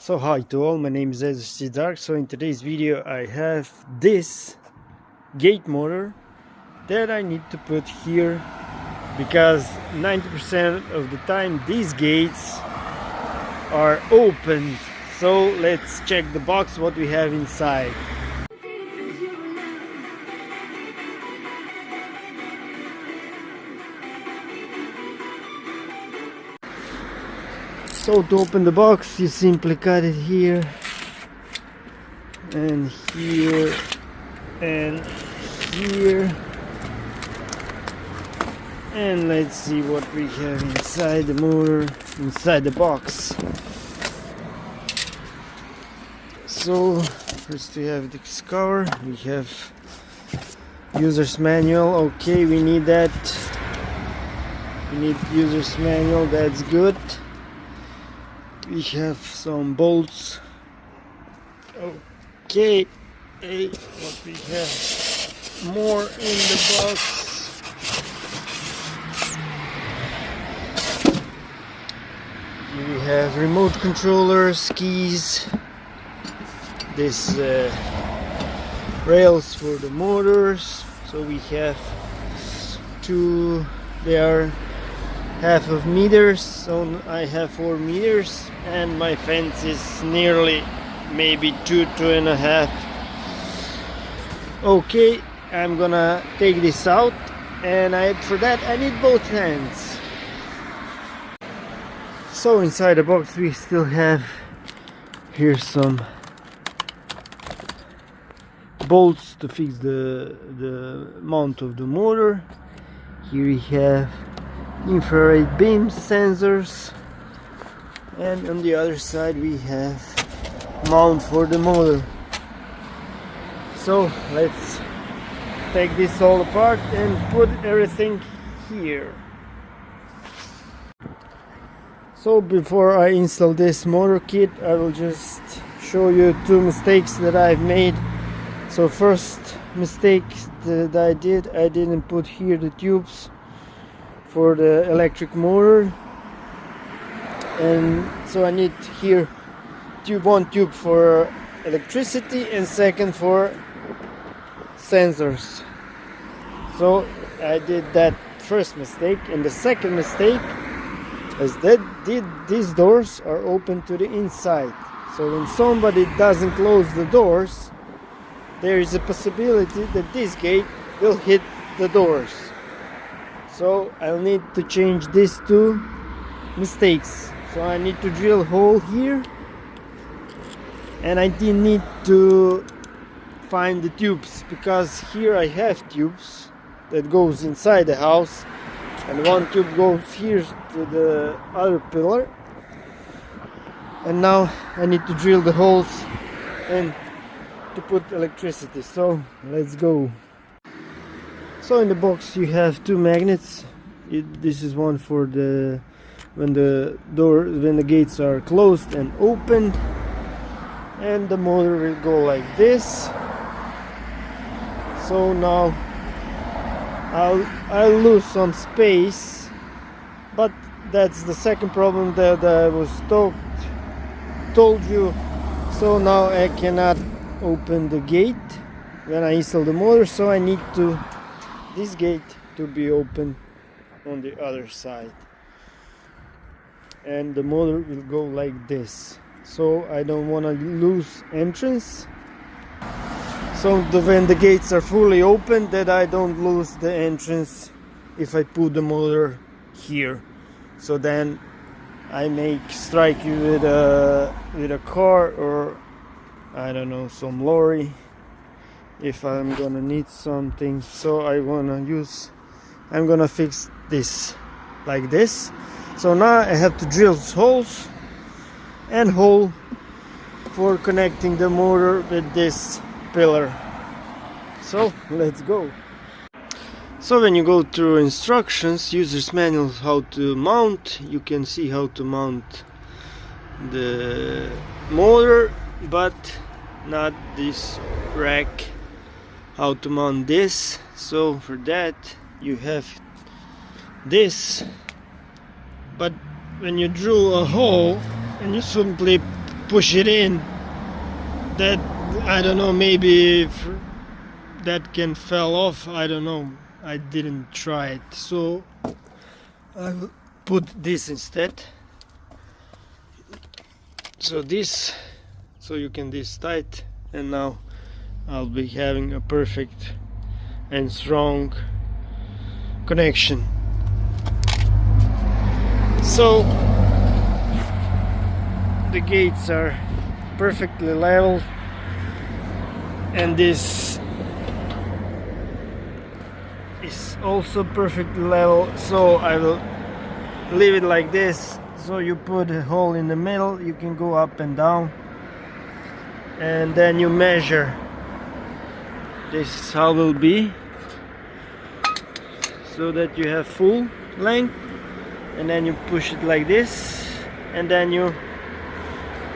So hi to all, my name is SC Dark. So in today's video I have this gate motor that I need to put here because 90% of the time these gates are opened. So let's check the box, what we have inside. So to open the box you simply cut it here and here and here, and let's see what we have inside the motor, inside the box. So first we have this cover, we have user's manual. Okay, we need that, we need user's manual, that's good. We have some bolts. Okay, what we have more in the box. We have remote controllers, keys, this rails for the motors. So we have two, they are half of meters, so I have 4 meters, and my fence is nearly maybe 2.5. Okay, I'm gonna take this out, and for that I need both hands. So inside the box we still have here some bolts to fix the mount of the motor. Here we have infrared beam sensors, and on the other side we have mount for the motor. So let's take this all apart and put everything here. So before I install this motor kit, I will just show you 2 mistakes that I've made. So first mistake that I didn't put here the tubes for the electric motor, and so I need here one tube for electricity and second for sensors. So I did that first mistake, and the second mistake is that these doors are open to the inside. So when somebody doesn't close the doors, there is a possibility that this gate will hit the doors. So I'll need to change these 2 mistakes. So I need to drill a hole here, and I did need to find the tubes, because here I have tubes that goes inside the house, and one tube goes here to the other pillar, and now I need to drill the holes and to put electricity. So let's go. So in the box you have 2 magnets. This is one for when the gates are closed and opened, and the motor will go like this. So now I'll lose some space, but that's the second problem that I was told you. So now I cannot open the gate when I install the motor, so I need this gate to be open on the other side, and the motor will go like this. So I don't want to lose entrance, so when the gates are fully open, that I don't lose the entrance if I put the motor here. So then I may strike you with a car, or I don't know, some lorry, if I'm gonna need something. So I'm gonna fix this like this. So now I have to drill holes and hole for connecting the motor with this pillar. So let's go. So when you go through instructions, user's manual, how to mount, you can see how to mount the motor, but not this rack, how to mount this. So for that you have this, but when you drill a hole and you simply push it in, that I don't know, maybe if that can fall off, I don't know, I didn't try it, so I will put this instead. So this, so you can this tight, and now I'll be having a perfect and strong connection. So the gates are perfectly level, and this is also perfectly level, so I will leave it like this. So you put a hole in the middle, you can go up and down, and then you measure. This is how it will be, so that you have full length, and then you push it like this, and then you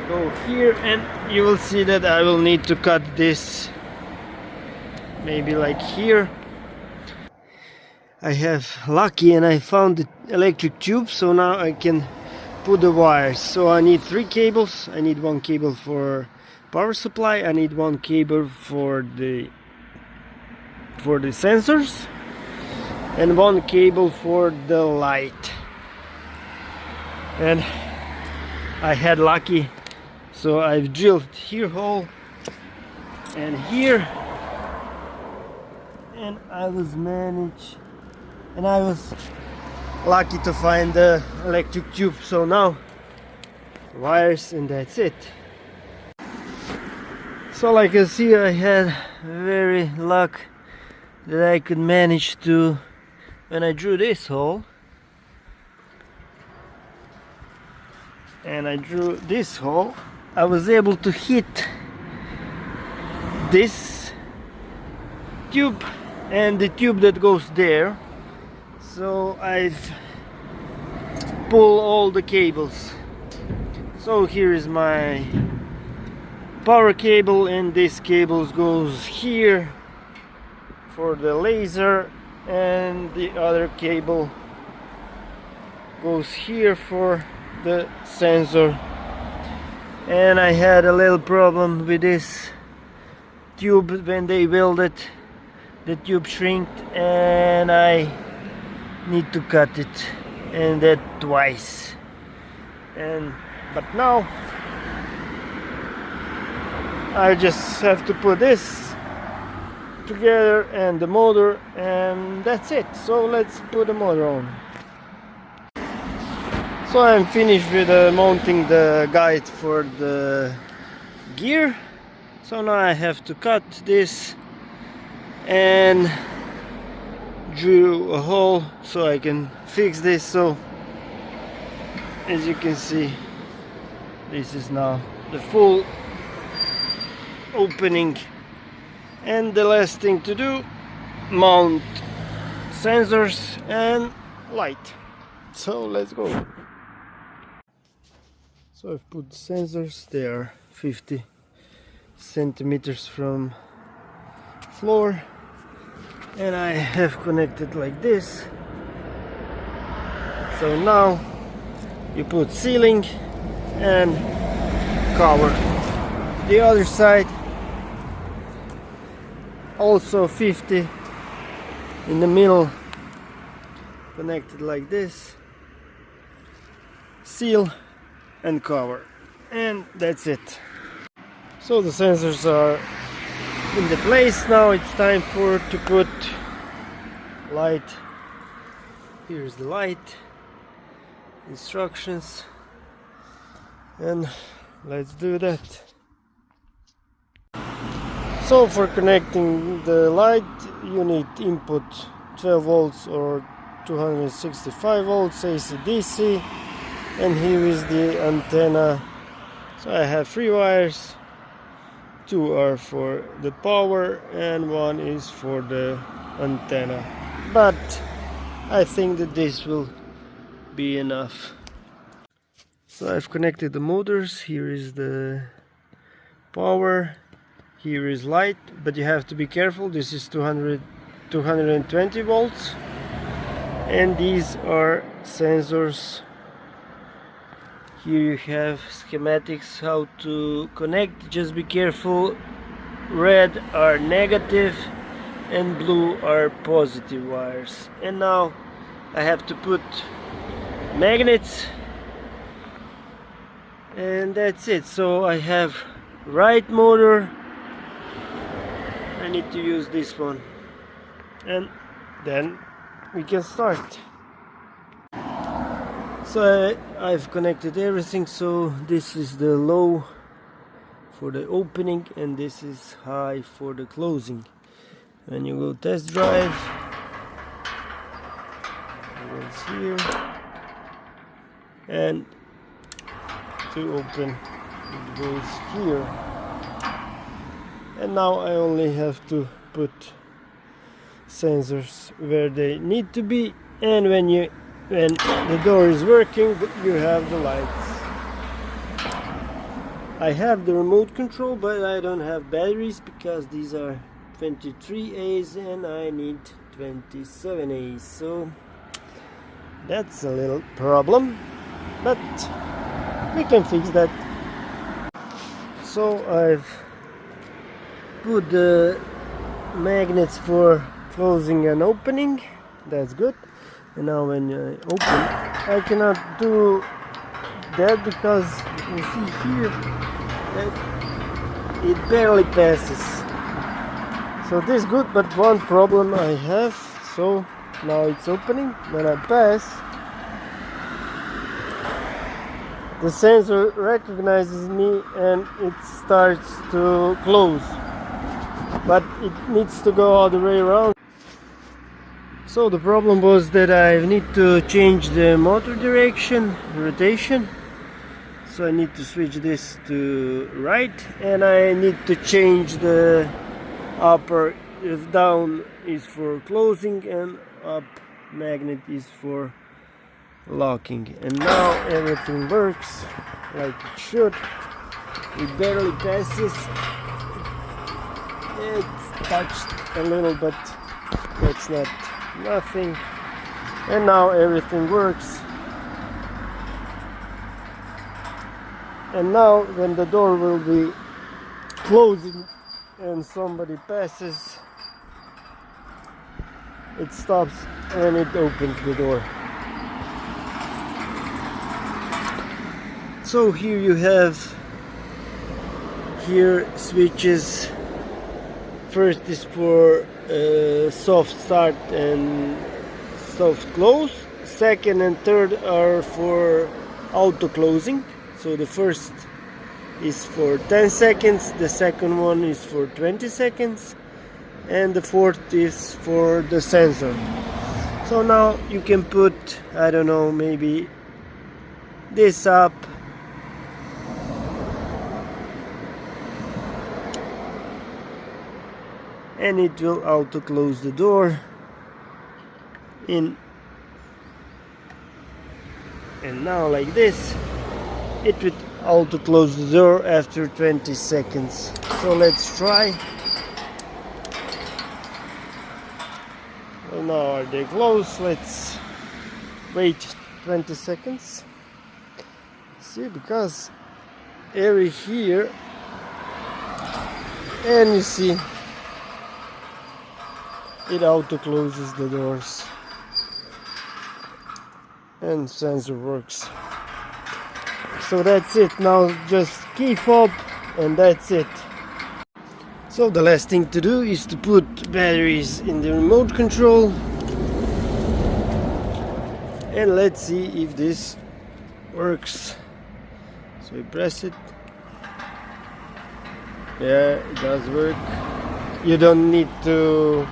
go here, and you will see that I will need to cut this maybe like here. I have lucky and I found the electric tube, so now I can put the wires. So I need 3 cables. I need 1 cable for power supply, I need 1 cable for the sensors, and 1 cable for the light. And I had lucky, so I've drilled here hole and here, and I was lucky to find the electric tube. So now wires, and that's it. So like you see, I had very luck that I could manage to, when I drew this hole and I drew this hole, I was able to hit this tube and the tube that goes there. So I've pulled all the cables. So here is my power cable, and this cable goes here for the laser, and the other cable goes here for the sensor. And I had a little problem with this tube when they welded. The tube shrinked, and I need to cut it, and that twice. But now I just have to put this together and the motor, and that's it. So let's put the motor on. So I'm finished with mounting the guide for the gear. So now I have to cut this and drew a hole so I can fix this. So as you can see, this is now the full opening, and the last thing to do, mount sensors and light. So let's go. So I've put sensors, they are 50 centimeters from floor, and I have connected like this. So now you put ceiling and cover. The other side also 50 in the middle, connected like this, seal and cover, and that's it. So the sensors are in the place. Now it's time to put light. Here's the light, instructions, and let's do that. So for connecting the light, you need input 12 volts or 265 volts AC/DC, and here is the antenna. So I have 3 wires, 2 are for the power and 1 is for the antenna, but I think that this will be enough. So I've connected the motors. Here is the power, here is light, but you have to be careful. This is 220 volts, and these are sensors Here you have schematics how to connect. Just be careful, red are negative and blue are positive wires. And now I have to put magnets, and that's it. So I have right motor, I need to use this one, and then we can start. So I've connected everything. So this is the low for the opening and this is high for the closing. When you go test drive, it goes here, and to open it goes here. And now I only have to put sensors where they need to be, and when the door is working you have the lights. I have the remote control, but I don't have batteries because these are 23As and I need 27As, so that's a little problem, but we can fix that. So I've put the magnets for closing and opening, that's good. And now when I open, I cannot do that because you can see here that it barely passes. So this is good, but one problem I have. So now it's opening. When I pass, the sensor recognizes me and it starts to close, but it needs to go all the way around. So the problem was that I need to change the motor direction, rotation. So I need to switch this to right, and I need to change the upper, if down is for closing and up magnet is for locking. And now everything works like it should. It barely passes. It's touched a little, but that's not nothing. And now everything works. And now when the door will be closing and somebody passes, it stops and it opens the door. So here you have switches. First is for soft start and soft close. Second and third are for auto closing. So the first is for 10 seconds, the second one is for 20 seconds, and the fourth is for the sensor. So now you can put, I don't know, maybe this up, and it will auto close the door in, and now like this it will auto close the door after 20 seconds. So let's try. Well, now are they closed? Let's wait 20 seconds. See, because area here, and you see it auto closes the doors and sensor works. So that's it. Now just key fob and that's it. So the last thing to do is to put batteries in the remote control, and let's see if this works. So we press it. Yeah, it does work. You don't need to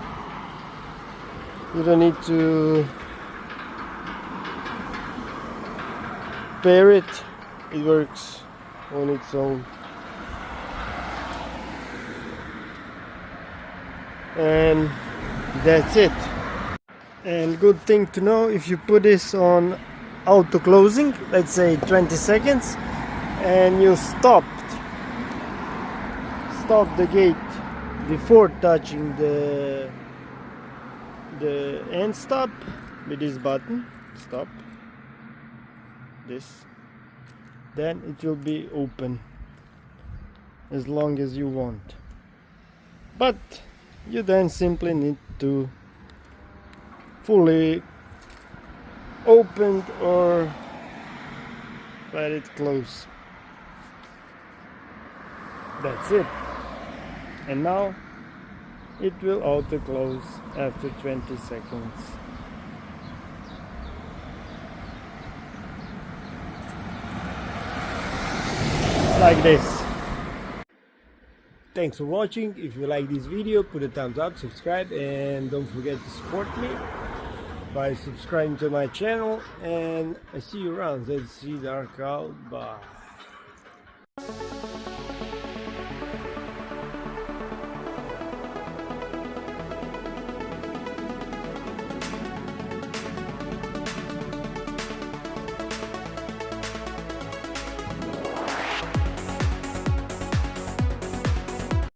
pair it. It works on its own. And that's it. And good thing to know, if you put this on auto closing, let's say 20 seconds, and you stop the gate before touching the end stop with this button, stop this, then it will be open as long as you want. But you then simply need to fully open or let it close. That's it. And now it will auto close after 20 seconds. Like this. Thanks for watching. If you like this video, put a thumbs up, subscribe, and don't forget to support me by subscribing to my channel. And I see you around. Let's see dark out. Bye.